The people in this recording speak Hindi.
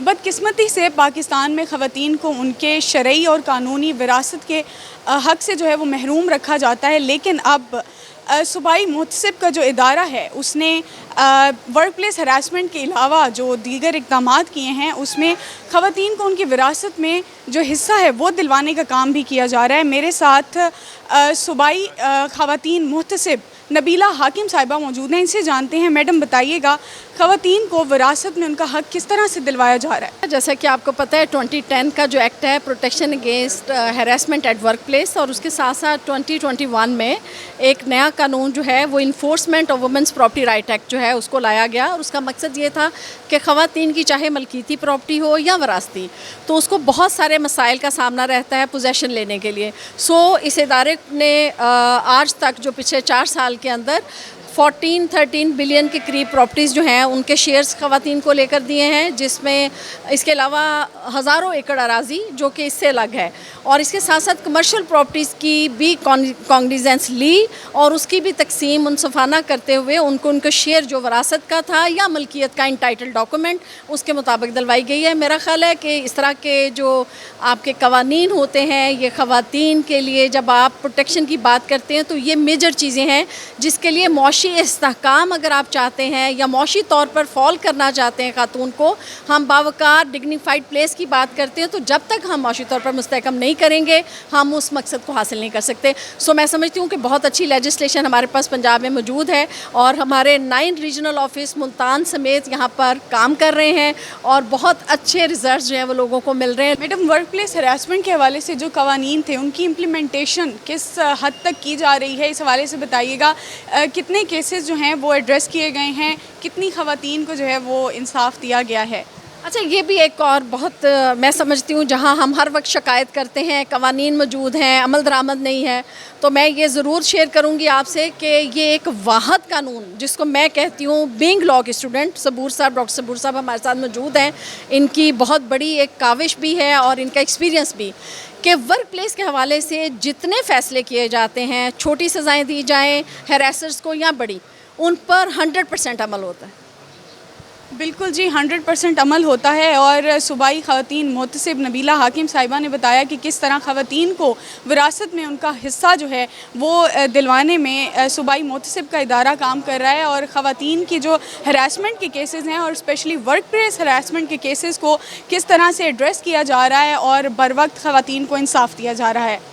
बदकिस्मती से पाकिस्तान में ख़वातीन को उनके शरई और कानूनी विरासत के हक़ से जो है वो महरूम रखा जाता है। लेकिन अब सूबाई मुहतसिब का जो इदारा है उसने वर्क प्लेस हरासमेंट के अलावा जो दीगर इक़दामात किए हैं उसमें ख़वातीन को उनकी विरासत में जो हिस्सा है वो दिलवाने का काम भी किया जा रहा है। मेरे साथ सूबाई ख़वातीन मुहतसिब नबीला हाकिम साहिबा मौजूद हैं, इनसे जानते हैं। मैडम बताइएगा, ख़वातीन को विरासत में उनका हक़ किस तरह से दिलवाया जा रहा है? जैसा कि आपको पता है 2010 का जो एक्ट है protection against harassment at work place, और उसके साथ साथ 2021 में एक नया कानून जो है वो enforcement of women's property right act जो है उसको लाया गया। और उसका मकसद ये था कि ख़वातीन की चाहे मलकीती प्रॉपर्टी हो या वरासती, तो उसको बहुत सारे मसाइल का सामना रहता है पोजेसन लेने के लिए। इस इदारे ने आज तक जो पिछले 4 साल के अंदर 13 बिलियन के करीब प्रॉपर्टीज़ जो हैं उनके शेयर्स ख़वातीन को लेकर दिए हैं, जिसमें इसके अलावा हज़ारों एकड़ अराज़ी जो कि इससे अलग है, और इसके साथ साथ कमर्शियल प्रॉपर्टीज़ की भी कॉग्निजेंस ली और उसकी भी तकसीम मुनसफ़ाना करते हुए उनको उनका शेयर जो वरासत का था या मलकियत का इंटाइटल डॉक्यूमेंट उसके मुताबिक दिलवाई गई है। मेरा ख़्याल है कि इस तरह के जो आपके कवानीन होते हैं ये ख़वातीन के लिए, जब आप प्रोटेक्शन की बात करते हैं तो ये मेजर चीज़ें हैं जिसके लिए मौशी इस्तेहकाम अगर आप चाहते हैं या मौशी तौर पर फॉल करना चाहते हैं खातून को, हम बावकार डिग्निफाइड प्लेस की बात करते हैं, तो जब तक हम मौशी तौर पर मुस्तहकम नहीं करेंगे हम उस मकसद को हासिल नहीं कर सकते। मैं समझती हूँ कि बहुत अच्छी लेजिस्लेशन हमारे पास पंजाब में मौजूद है और हमारे 9 रीजनल ऑफिस मुल्तान समेत यहाँ पर काम कर रहे हैं और बहुत अच्छे रिजल्ट जो हैं वो लोगों को मिल रहे हैं। मैडम, वर्क प्लेस हरासमेंट के हवाले से जो कवानीन थे उनकी इम्प्लीमेंटेशन किस हद तक की जा रही है, इस हवाले से बताइएगा। कितने केसेस जो हैं वो एड्रेस किए गए हैं, कितनी ख़वातीन को जो है वो इंसाफ दिया गया है? अच्छा, ये भी एक और बहुत मैं समझती हूँ जहाँ हम हर वक्त शिकायत करते हैं कवानीन मौजूद हैं, अमल दरामद नहीं है, तो मैं ये ज़रूर शेयर करूँगी आपसे कि ये एक वाहद कानून जिसको मैं कहती हूँ बीइंग लॉ के स्टूडेंट सबूर साहब, डॉक्टर सबूर साहब हमारे साथ मौजूद हैं, इनकी बहुत बड़ी एक काविश भी है और इनका एक्सपीरियंस भी, कि वर्क प्लेस के हवाले से जितने फ़ैसले किए जाते हैं, छोटी सज़ाएँ दी जाएँ हैरेसर्स को या बड़ी, उन पर 100% अमल होता है। बिल्कुल जी, 100% अमल होता है। और सूबाई ख़वातीन मुहतसिब नबीला हाकिम साहिबा ने बताया कि किस तरह ख़वातीन को विरासत में उनका हिस्सा जो है वो दिलवाने में सूबाई मुहतसिब का इदारा काम कर रहा है, और ख़वातीन की जो हरासमेंट के केसेस हैं और स्पेशली वर्क प्लेस हरासमेंट के केसेस को किस तरह से एड्रेस किया जा रहा है और बर वक्त ख़वातीन को इंसाफ दिया जा रहा है।